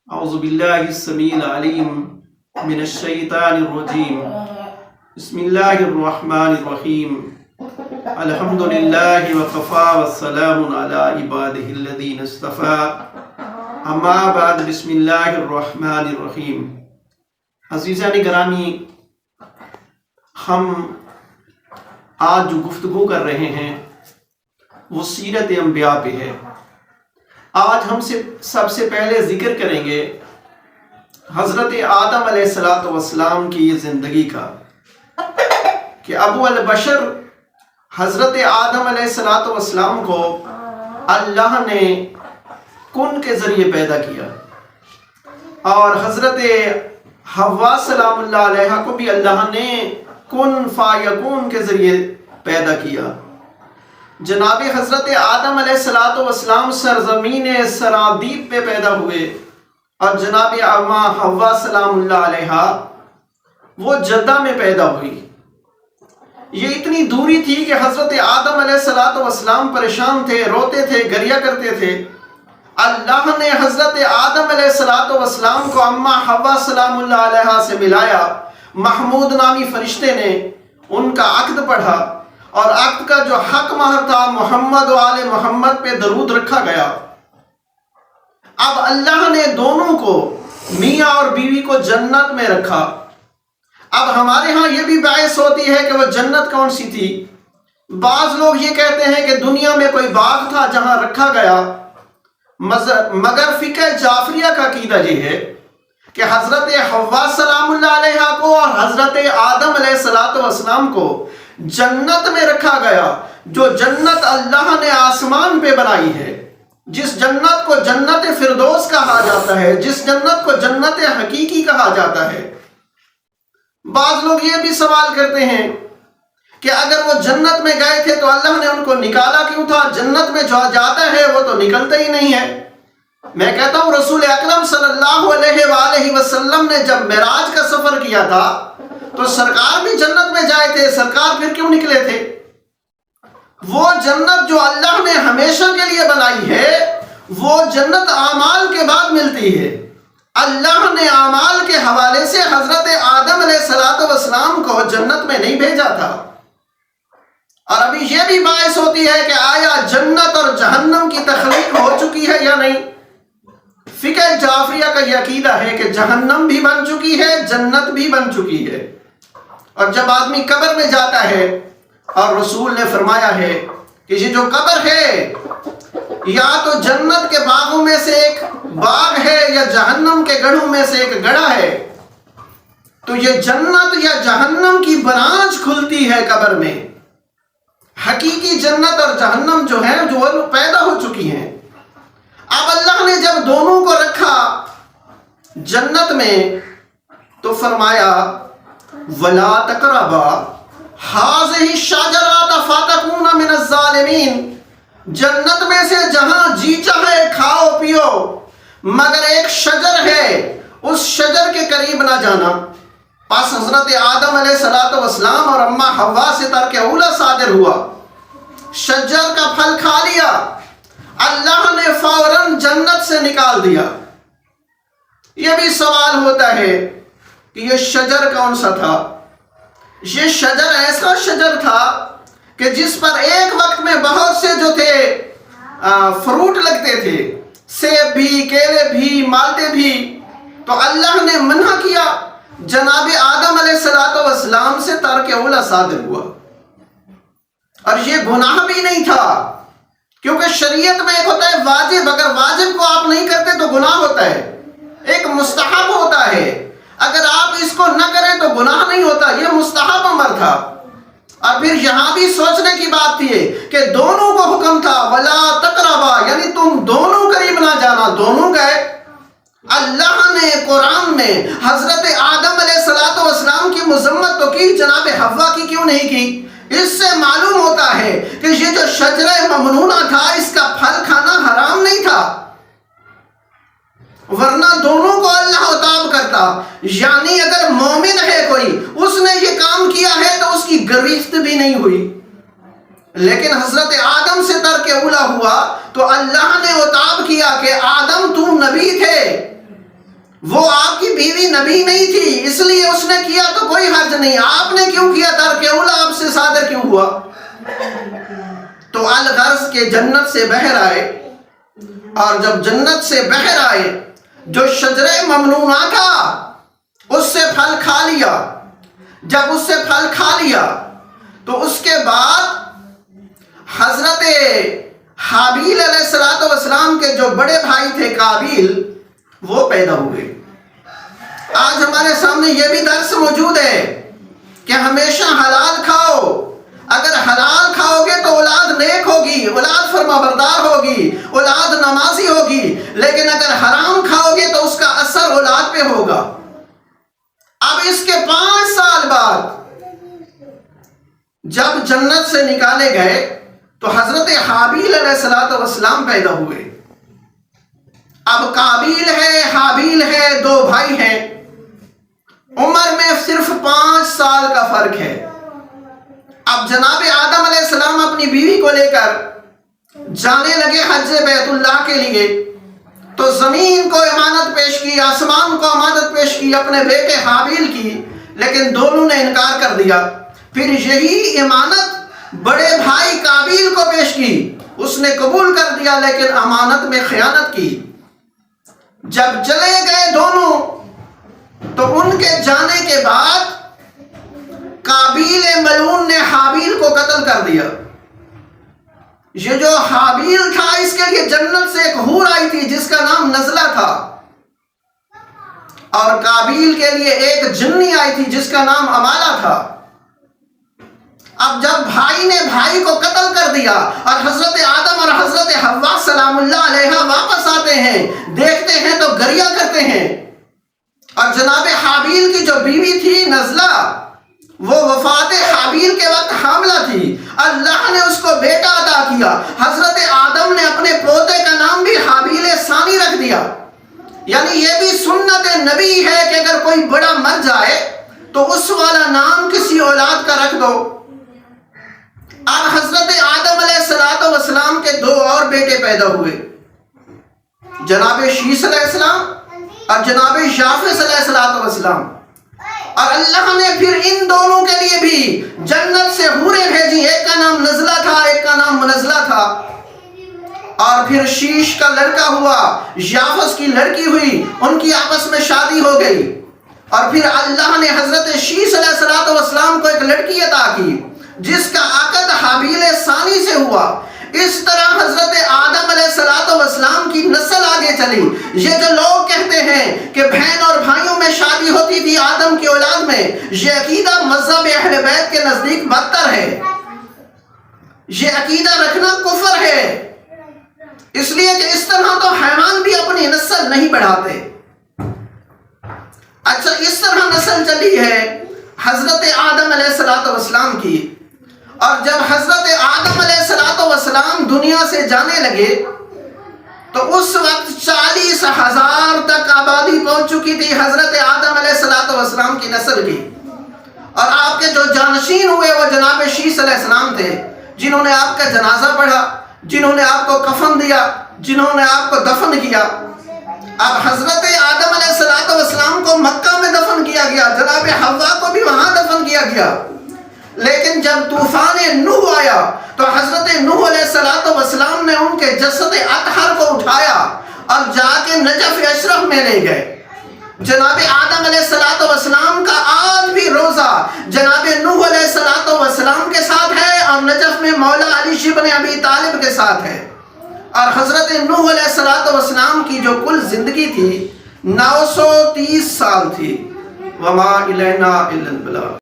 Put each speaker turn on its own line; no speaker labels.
اعوذ باللہ السمیع العلیم من الشیطان الرجیم بسم اللہ الرحمن الرحیم الحمد للہ وکفی والسلام علی عبادہ الذین اصطفی اما بعد بسم اللہ الرحمن الرحیم۔ عزیزان گرامی، ہم آج جو گفتگو کر رہے ہیں وہ سیرت انبیاء پہ ہے۔ آج ہم سب سے پہلے ذکر کریں گے حضرت آدم علیہ السلام کی یہ زندگی کا، کہ ابو البشر حضرت آدم علیہ السلام کو اللہ نے کن کے ذریعے پیدا کیا، اور حضرت حوا سلام اللہ علیہ کو بھی اللہ نے کن فایکون کے ذریعے پیدا کیا۔ جناب حضرت آدم علیہ السلام سرزمین سرادیب پہ پیدا ہوئے، اور جناب اما حوا سلام اللہ علیہ وہ جدہ میں پیدا ہوئی۔ یہ اتنی دوری تھی کہ حضرت آدم علیہ السلام پریشان تھے، روتے تھے، گریہ کرتے تھے۔ اللہ نے حضرت آدم علیہ السلام کو اما حوا سلام اللہ علیہ سے ملایا۔ محمود نامی فرشتے نے ان کا عقد پڑھا، اور عقد کا جو حق مہر تھا محمد و آل محمد پہ درود رکھا گیا۔ اب اللہ نے دونوں کو، میاں اور بیوی کو، جنت میں رکھا۔ اب ہمارے ہاں یہ بھی باعث ہوتی ہے کہ وہ جنت کون سی تھی۔ بعض لوگ یہ کہتے ہیں کہ دنیا میں کوئی باغ تھا جہاں رکھا گیا، مگر فقہ جعفریہ کا عقیدہ یہ ہے کہ حضرت حوا سلام اللہ علیہ کو اور حضرت آدم علیہ السلام کو جنت میں رکھا گیا، جو جنت اللہ نے آسمان پہ بنائی ہے، جس جنت کو جنت فردوس کہا جاتا ہے، جس جنت کو جنت حقیقی کہا جاتا ہے۔ بعض لوگ یہ بھی سوال کرتے ہیں کہ اگر وہ جنت میں گئے تھے تو اللہ نے ان کو نکالا کیوں تھا؟ جنت میں جو جاتا ہے وہ تو نکلتا ہی نہیں ہے۔ میں کہتا ہوں رسول اکرم صلی اللہ علیہ وآلہ وسلم نے جب معراج کا سفر کیا تھا تو سرکار بھی جنت میں جائے تھے، سرکار پھر کیوں نکلے تھے؟ وہ جنت جو اللہ نے ہمیشہ کے لیے بنائی ہے، وہ جنت اعمال کے بعد ملتی ہے۔ اللہ نے اعمال کے حوالے سے حضرت آدم علیہ السلام کو جنت میں نہیں بھیجا تھا۔ اور ابھی یہ بھی باعث ہوتی ہے کہ آیا جنت اور جہنم کی تخلیق ہو چکی ہے یا نہیں۔ فقہ جعفریہ کا یہ عقیدہ ہے کہ جہنم بھی بن چکی ہے، جنت بھی بن چکی ہے۔ اور جب آدمی قبر میں جاتا ہے، اور رسول نے فرمایا ہے کہ یہ جو قبر ہے یا تو جنت کے باغوں میں سے ایک باغ ہے یا جہنم کے گڑھوں میں سے ایک گڑھا ہے، تو یہ جنت یا جہنم کی برانچ کھلتی ہے قبر میں۔ حقیقی جنت اور جہنم جو ہے جو پیدا ہو چکی ہیں۔ اب اللہ نے جب دونوں کو رکھا جنت میں تو فرمایا وَلَا تَقْرَبَا هَٰذِهِ الشَّجَرَةَ فَتَكُونَ مِنَ الظَّالِمِينَ، جنت میں سے جہاں جی چاہے کھاؤ پیو، مگر ایک شجر ہے، اس شجر کے قریب نہ جانا۔ پس حضرت آدم علیہ السلام اور اما حوا سے ترک اولا صادر ہوا، شجر کا پھل کھا لیا، اللہ نے فوراً جنت سے نکال دیا۔ یہ بھی سوال ہوتا ہے کہ یہ شجر کون سا تھا؟ یہ شجر ایسا شجر تھا کہ جس پر ایک وقت میں بہت سے جو تھے فروٹ لگتے تھے، سیب بھی، کیلے بھی، مالٹے بھی۔ تو اللہ نے منع کیا، جناب آدم علیہ السلام سے ترک اولا صادر ہوا۔ اور یہ گناہ بھی نہیں تھا، کیونکہ شریعت میں ایک ہوتا ہے واجب، اگر واجب کو آپ نہیں کرتے تو گناہ ہوتا ہے، ایک مستحب ہوتا ہے، اگر آپ اس کو نہ کریں تو گناہ نہیں ہوتا، یہ مستحب امر تھا۔ اور پھر یہاں بھی سوچنے کی بات تھی کہ دونوں کو حکم تھا وَلَا تَقْرَبَا، یعنی تم دونوں قریب نہ جانا، دونوں گئے۔ اللہ نے قرآن میں حضرت آدم علیہ السلام کی مذمت تو کی، جناب حوا کی کیوں نہیں کی؟ اس سے معلوم ہوتا ہے کہ یہ جو شجرہ ممنوعہ تھا، اس کا پھل کھانا حرام نہیں تھا، ورنہ دونوں کو اللہ عطاب کرتا۔ یعنی اگر مومن ہے کوئی، اس نے یہ کام کیا ہے تو اس کی گریفت بھی نہیں ہوئی۔ لیکن حضرت آدم سے ترک اولا ہوا تو اللہ نے عتاب کیا کہ آدم تو نبی تھے، وہ آپ کی بیوی نبی نہیں تھی اس لیے اس نے کیا تو کوئی حرج نہیں، آپ نے کیوں کیا؟ ترک اولا آپ سے صادر کیوں ہوا؟ تو الغرض کے جنت سے بہر آئے، اور جب جنت سے بہر آئے جو شجرہ ممنوعہ تھا اس سے پھل کھا لیا، جب اس سے پھل کھا لیا تو اس کے بعد حضرت حابیل علیہ السلام کے جو بڑے بھائی تھے قابیل، وہ پیدا ہوئے۔ آج ہمارے سامنے یہ بھی درس موجود ہے کہ ہمیشہ حلال کھاؤ، اگر حلال کھاؤ گے تو اولاد نیک ہوگی، اولاد فرما بردار ہوگی، اولاد نمازی ہوگی، لیکن اگر حرام کھاؤ گے تو اس کا اثر اولاد پہ ہوگا۔ اب اس کے 5 سال بعد جب جنت سے نکالے گئے تو حضرت حابیل علیہ السلام پیدا ہوئے۔ اب قابیل ہے، حابیل ہے، 2 بھائی ہیں، عمر میں صرف 5 سال کا فرق ہے۔ اب جناب آدم علیہ السلام اپنی بیوی کو لے کر جانے لگے حج بیت اللہ کے لیے، تو زمین کو امانت پیش کی، آسمان کو امانت پیش کی اپنے بیٹے حابیل کی، لیکن دونوں نے انکار کر دیا۔ پھر یہی امانت بڑے بھائی قابیل کو پیش کی، اس نے قبول کر دیا لیکن امانت میں خیانت کی۔ جب چلے گئے دونوں تو ان کے جانے کے بعد قابیل ملعون نے حابیل کو قتل کر دیا۔ یہ جو حابیل تھا اس کے لیے جنت سے ایک حور آئی تھی جس کا نام نزلہ تھا، اور قابیل کے لیے ایک جنی آئی تھی جس کا نام امالہ تھا۔ اب جب بھائی نے بھائی کو قتل کر دیا اور حضرت آدم اور حضرت حوا سلام اللہ علیہ واپس آتے ہیں، دیکھتے ہیں تو گریہ کرتے ہیں، اور جناب حابیل کی جو بیوی تھی نزلہ، وہ وفات حابیل کے وقت حاملہ تھی، اللہ نے اس کو بیٹا عطا کیا۔ حضرت آدم نے اپنے پوتے کا نام بھی حابیل ثانی رکھ دیا۔ یعنی یہ بھی سنت نبی ہے کہ اگر کوئی بڑا مر جائے تو اس والا نام کسی اولاد کا رکھ دو۔ اب حضرت آدم علیہ السلام کے 2 اور بیٹے پیدا ہوئے، جناب شیس علیہ السلام اور جناب یافس علیہ السلام، اور اللہ نے پھر ان دونوں کے لیے بھی جنت سے حوریں بھیجی، ایک کا نام نزلہ تھا، ایک کا نام منزلہ تھا۔ اور پھر شیش کا لڑکا ہوا، یافس کی لڑکی ہوئی، ان کی آپس میں شادی ہو گئی، اور پھر اللہ نے حضرت شیس علیہ السلام کو ایک لڑکی عطا کی جس کا عقد حابیل ثانی سے ہوا۔ اس طرح حضرت آدم علیہ السلام کی نسل آگے چلی۔ یہ جو لوگ کہتے ہیں کہ بہن اور بھائیوں میں شادی ہوتی تھی آدم کی اولاد میں، یہ عقیدہ مذہب اہل بیت کے نزدیک بدتر ہے، یہ عقیدہ رکھنا کفر ہے، اس لیے کہ اس طرح تو حیوان بھی اپنی نسل نہیں بڑھاتے۔ اچھا، اس طرح نسل چلی ہے حضرت آدم علیہ السلام کی، اور جب حضرت آدم علیہ السلام دنیا سے جانے لگے تو اس وقت 40,000 تک آبادی پہنچ چکی تھی حضرت آدم علیہ السلام کی نسل کی، اور آپ کے جو جانشین ہوئے وہ جناب شیس علیہ السلام تھے، جنہوں نے آپ کا جنازہ پڑھا، جنہوں نے آپ کو کفن دیا، جنہوں نے آپ کو دفن کیا۔ اب حضرت آدم علیہ السلام کو مکہ میں دفن کیا گیا، جناب حوا کو بھی وہاں دفن کیا گیا، لیکن جب طوفان نوح آیا تو حضرت نوح علیہ السلام نے ان کے جسد اطہر کو اٹھایا اور جا کے نجف اشرف میں لے گئے۔ جناب آدم علیہ السلام کا آج بھی روزہ جناب نوح علیہ السلام کے ساتھ ہے، اور نجف میں مولا علی بن ابی طالب کے ساتھ ہے۔ اور حضرت نوح علیہ السلام کی جو کل زندگی تھی 930 سال تھی۔ وما الینا الا البلاغ۔